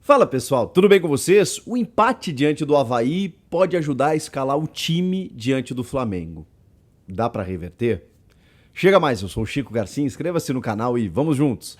Fala pessoal, tudo bem com vocês? O empate diante do Avaí pode ajudar a escalar o time diante do Flamengo. Dá pra reverter? Chega mais, eu sou o Chico Garcia, inscreva-se no canal e vamos juntos!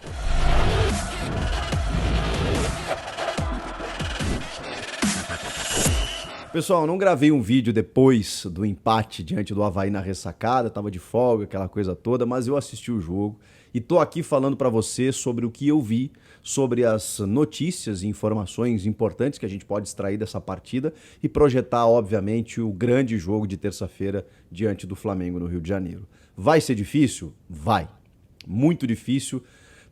Pessoal, eu não gravei um vídeo depois do empate diante do Avaí na ressacada, tava de folga, aquela coisa toda, mas eu assisti o jogo e tô aqui falando pra você sobre o que eu vi, sobre as notícias e informações importantes que a gente pode extrair dessa partida e projetar, obviamente, o grande jogo de terça-feira diante do Flamengo no Rio de Janeiro. Vai ser difícil? Vai. Muito difícil,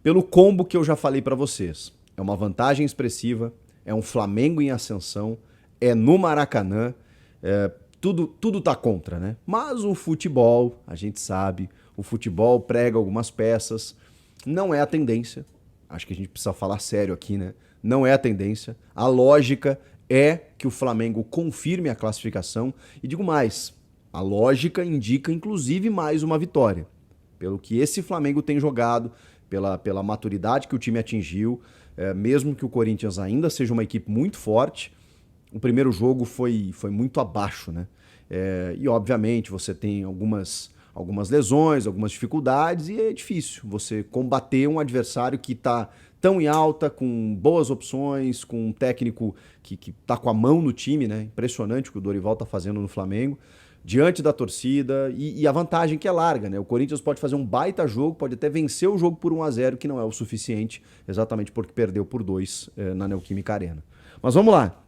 pelo combo que eu já falei pra vocês. É uma vantagem expressiva, é um Flamengo em ascensão, é no Maracanã, tudo tá contra, né? Mas o futebol, a gente sabe, o futebol prega algumas peças, não é a tendência, acho que a gente precisa falar sério aqui, né? Não é a tendência, a lógica é que o Flamengo confirme a classificação e digo mais, a lógica indica inclusive mais uma vitória, pelo que esse Flamengo tem jogado, pela maturidade que o time atingiu, mesmo que o Corinthians ainda seja uma equipe muito forte. O primeiro jogo foi muito abaixo, né? E obviamente você tem algumas lesões, algumas dificuldades e é difícil você combater um adversário que está tão em alta, com boas opções, com um técnico que está com a mão no time, né? Impressionante o que o Dorival está fazendo no Flamengo, diante da torcida e a vantagem que é larga, né? O Corinthians pode fazer um baita jogo, pode até vencer o jogo por 1-0, que não é o suficiente, exatamente porque perdeu por 2 na Neoquímica Arena. Mas vamos lá.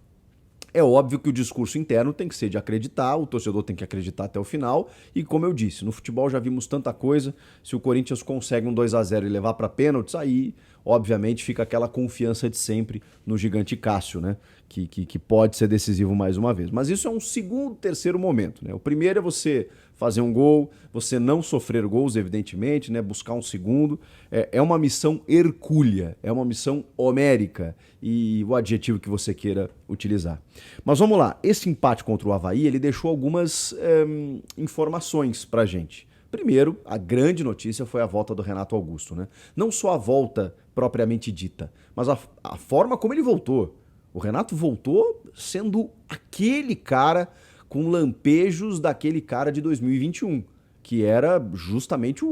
É óbvio que o discurso interno tem que ser de acreditar, o torcedor tem que acreditar até o final e, como eu disse, no futebol já vimos tanta coisa, se o Corinthians consegue um 2-0 e levar para pênaltis, aí obviamente fica aquela confiança de sempre no gigante Cássio, né? Que pode ser decisivo mais uma vez. Mas isso é um segundo, terceiro momento, né? O primeiro é você fazer um gol, você não sofrer gols, evidentemente, né? Buscar um segundo. É uma missão hercúlea, é uma missão homérica e o adjetivo que você queira utilizar. Mas vamos lá, esse empate contra o Avaí, ele deixou algumas informações pra gente. Primeiro, a grande notícia foi a volta do Renato Augusto, né? Não só a volta propriamente dita, mas a forma como ele voltou. O Renato voltou sendo aquele cara com lampejos daquele cara de 2021, que era justamente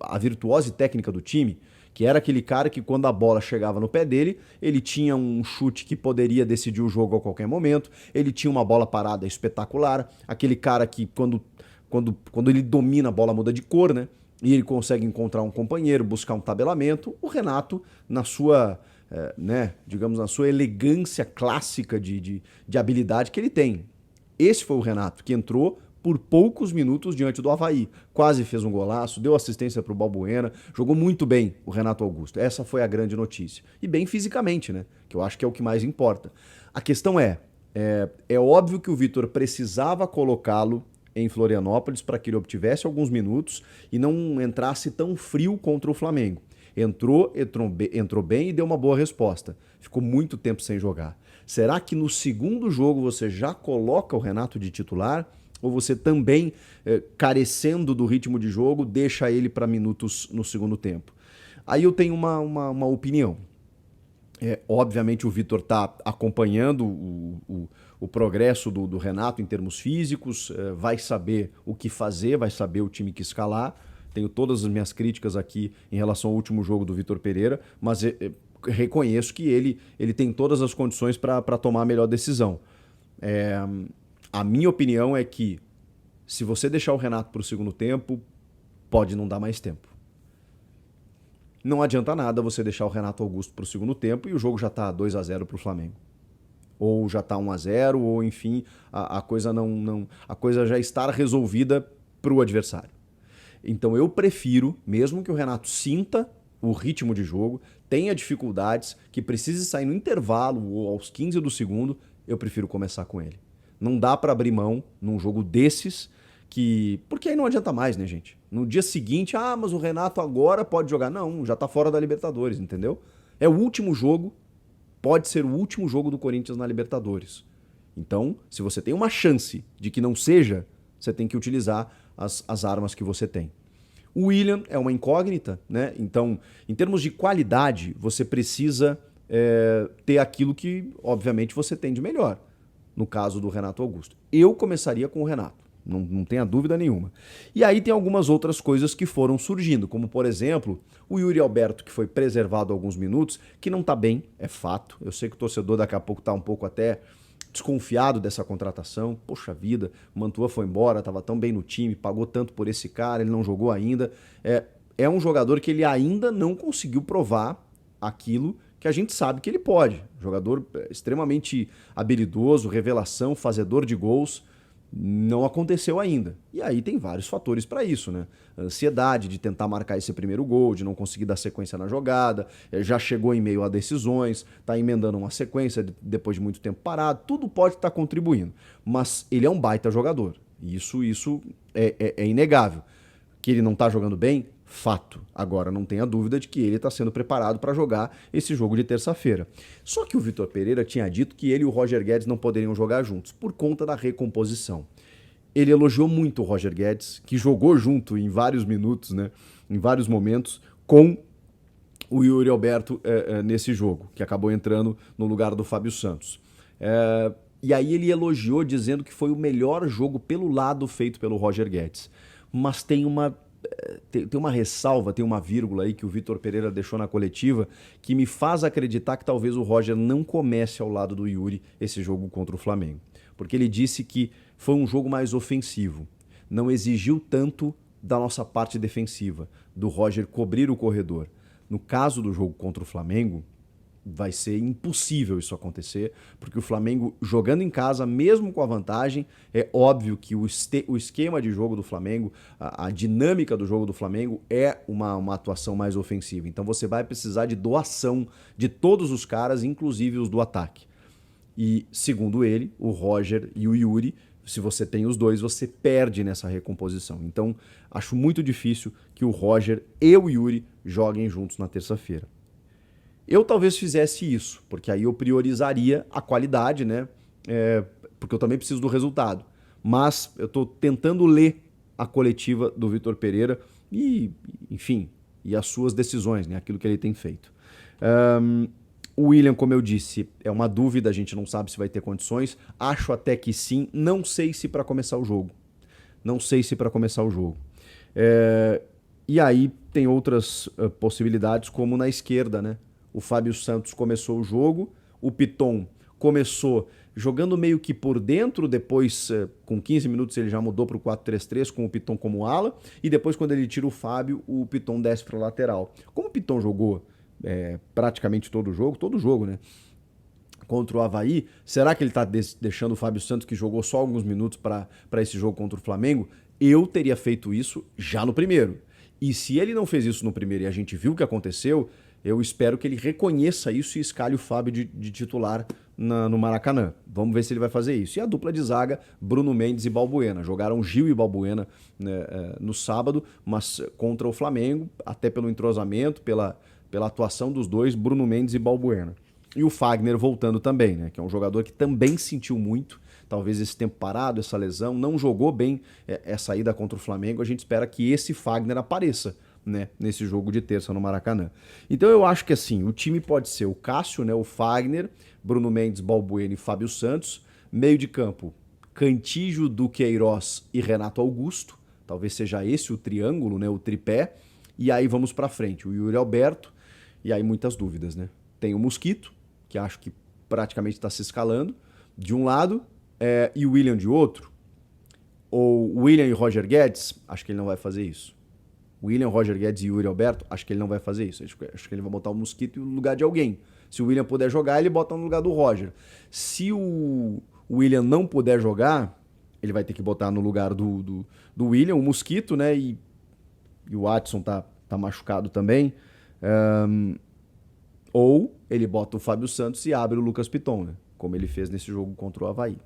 a virtuose técnica do time, que era aquele cara que quando a bola chegava no pé dele, ele tinha um chute que poderia decidir o jogo a qualquer momento, ele tinha uma bola parada espetacular, aquele cara que quando ele domina a bola muda de cor, né? E ele consegue encontrar um companheiro, buscar um tabelamento. O Renato, na sua, digamos, na sua elegância clássica de habilidade que ele tem. Esse foi o Renato, que entrou por poucos minutos diante do Avaí. Quase fez um golaço, deu assistência para o Balbuena, jogou muito bem o Renato Augusto. Essa foi a grande notícia. E bem fisicamente, né? Que eu acho que é o que mais importa. A questão é óbvio que o Vitor precisava colocá-lo em Florianópolis para que ele obtivesse alguns minutos e não entrasse tão frio contra o Flamengo. Entrou bem e deu uma boa resposta. Ficou muito tempo sem jogar. Será que no segundo jogo você já coloca o Renato de titular? Ou você também, carecendo do ritmo de jogo, deixa ele para minutos no segundo tempo? Aí eu tenho uma opinião. Obviamente o Vitor está acompanhando o progresso do Renato em termos físicos, vai saber o que fazer, vai saber o time que escalar. Tenho todas as minhas críticas aqui em relação ao último jogo do Vitor Pereira, mas reconheço que ele tem todas as condições para tomar a melhor decisão. A minha opinião é que se você deixar o Renato para o segundo tempo, pode não dar mais tempo. Não adianta nada você deixar o Renato Augusto para o segundo tempo e o jogo já está 2-0 para o Flamengo. Ou já está 1-0, ou enfim, a coisa a coisa já está resolvida para o adversário. Então eu prefiro, mesmo que o Renato sinta o ritmo de jogo, tenha dificuldades, que precise sair no intervalo ou aos 15 do segundo, eu prefiro começar com ele. Não dá para abrir mão num jogo desses, porque aí não adianta mais, né, gente? No dia seguinte, mas o Renato agora pode jogar. Não, já tá fora da Libertadores, entendeu? É o último jogo, pode ser o último jogo do Corinthians na Libertadores. Então, se você tem uma chance de que não seja, você tem que utilizar as armas que você tem. O William é uma incógnita, né? Então, em termos de qualidade, você precisa ter aquilo que, obviamente, você tem de melhor. No caso do Renato Augusto. Eu começaria com o Renato, não tenha dúvida nenhuma. E aí tem algumas outras coisas que foram surgindo, como, por exemplo, o Yuri Alberto, que foi preservado alguns minutos, que não tá bem, é fato. Eu sei que o torcedor daqui a pouco tá um pouco até desconfiado dessa contratação. Poxa vida, o Mantua foi embora, estava tão bem no time, pagou tanto por esse cara, ele não jogou ainda. É um jogador que ele ainda não conseguiu provar aquilo que a gente sabe que ele pode. Jogador extremamente habilidoso, revelação, fazedor de gols. Não aconteceu ainda. E aí tem vários fatores para isso, né? A ansiedade de tentar marcar esse primeiro gol, de não conseguir dar sequência na jogada, já chegou em meio a decisões, tá emendando uma sequência depois de muito tempo parado, tudo pode estar contribuindo. Mas ele é um baita jogador. Isso é inegável. Que ele não tá jogando bem, fato. Agora, não tenha dúvida de que ele está sendo preparado para jogar esse jogo de terça-feira. Só que o Vitor Pereira tinha dito que ele e o Roger Guedes não poderiam jogar juntos, por conta da recomposição. Ele elogiou muito o Roger Guedes, que jogou junto em vários minutos, né, em vários momentos, com o Yuri Alberto nesse jogo, que acabou entrando no lugar do Fábio Santos. E aí ele elogiou, dizendo que foi o melhor jogo pelo lado feito pelo Roger Guedes. Mas tem uma ressalva, tem uma vírgula aí que o Vitor Pereira deixou na coletiva que me faz acreditar que talvez o Roger não comece ao lado do Yuri esse jogo contra o Flamengo. Porque ele disse que foi um jogo mais ofensivo, não exigiu tanto da nossa parte defensiva, do Roger cobrir o corredor. No caso do jogo contra o Flamengo, vai ser impossível isso acontecer, porque o Flamengo jogando em casa, mesmo com a vantagem, é óbvio que o esquema de jogo do Flamengo, a dinâmica do jogo do Flamengo é uma atuação mais ofensiva. Então você vai precisar de doação de todos os caras, inclusive os do ataque. E, segundo ele, o Roger e o Yuri, se você tem os dois, você perde nessa recomposição. Então, acho muito difícil que o Roger e o Yuri joguem juntos na terça-feira. Eu talvez fizesse isso, porque aí eu priorizaria a qualidade, né? Porque eu também preciso do resultado. Mas eu estou tentando ler a coletiva do Vitor Pereira e, enfim, e as suas decisões, né? Aquilo que ele tem feito. O William, como eu disse, é uma dúvida, a gente não sabe se vai ter condições. Acho até que sim, não sei se para começar o jogo. E aí tem outras possibilidades, como na esquerda, né? O Fábio Santos começou o jogo, o Piton começou jogando meio que por dentro, depois com 15 minutos ele já mudou para o 4-3-3 com o Piton como ala, e depois quando ele tira o Fábio, o Piton desce para a lateral. Como o Piton jogou praticamente todo jogo, né? Contra o Avaí, será que ele está deixando o Fábio Santos, que jogou só alguns minutos para esse jogo contra o Flamengo? Eu teria feito isso já no primeiro. E se ele não fez isso no primeiro e a gente viu o que aconteceu, eu espero que ele reconheça isso e escalhe o Fábio de titular no Maracanã. Vamos ver se ele vai fazer isso. E a dupla de zaga, Bruno Mendes e Balbuena. Jogaram Gil e Balbuena, né, no sábado, mas contra o Flamengo, até pelo entrosamento, pela atuação dos dois, Bruno Mendes e Balbuena. E o Fagner voltando também, né, que é um jogador que também sentiu muito, talvez esse tempo parado, essa lesão, não jogou bem essa ida contra o Flamengo. A gente espera que esse Fagner apareça, né, nesse jogo de terça no Maracanã. Então eu acho que assim, o time pode ser o Cássio, né, o Fagner, Bruno Mendes, Balbuena e Fábio Santos. Meio de campo, Cantillo, Duqueiroz e Renato Augusto. Talvez seja esse o triângulo, né, o tripé. E aí vamos pra frente, o Yuri Alberto. E aí muitas dúvidas, né? Tem o Mosquito, que acho que praticamente está se escalando, de um lado, e o William de outro. Ou William e Roger Guedes, acho que ele não vai fazer isso. William, Roger Guedes e Yuri Alberto, acho que ele não vai fazer isso. Acho que ele vai botar o Mosquito no lugar de alguém. Se o William puder jogar, ele bota no lugar do Roger. Se o William não puder jogar, ele vai ter que botar no lugar do William, o Mosquito, né? E o Watson tá machucado também. Ou ele bota o Fábio Santos e abre o Lucas Piton, né? Como ele fez nesse jogo contra o Avaí.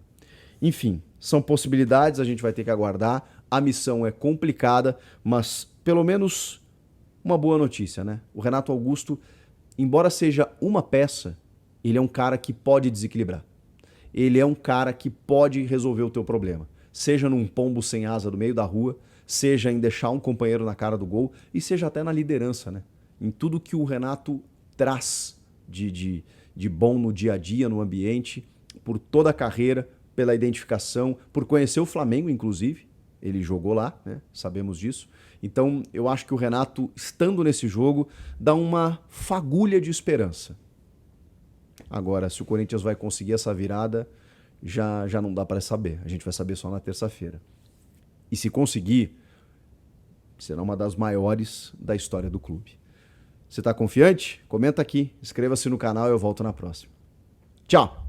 Enfim, são possibilidades, a gente vai ter que aguardar. A missão é complicada, mas pelo menos uma boa notícia, né? O Renato Augusto, embora seja uma peça, ele é um cara que pode desequilibrar. Ele é um cara que pode resolver o teu problema. Seja num pombo sem asa do meio da rua, seja em deixar um companheiro na cara do gol, e seja até na liderança, né? Em tudo que o Renato traz de bom no dia a dia, no ambiente, por toda a carreira, pela identificação, por conhecer o Flamengo, inclusive. Ele jogou lá, né? Sabemos disso. Então, eu acho que o Renato, estando nesse jogo, dá uma fagulha de esperança. Agora, se o Corinthians vai conseguir essa virada, já não dá para saber. A gente vai saber só na terça-feira. E se conseguir, será uma das maiores da história do clube. Você está confiante? Comenta aqui, inscreva-se no canal e eu volto na próxima. Tchau!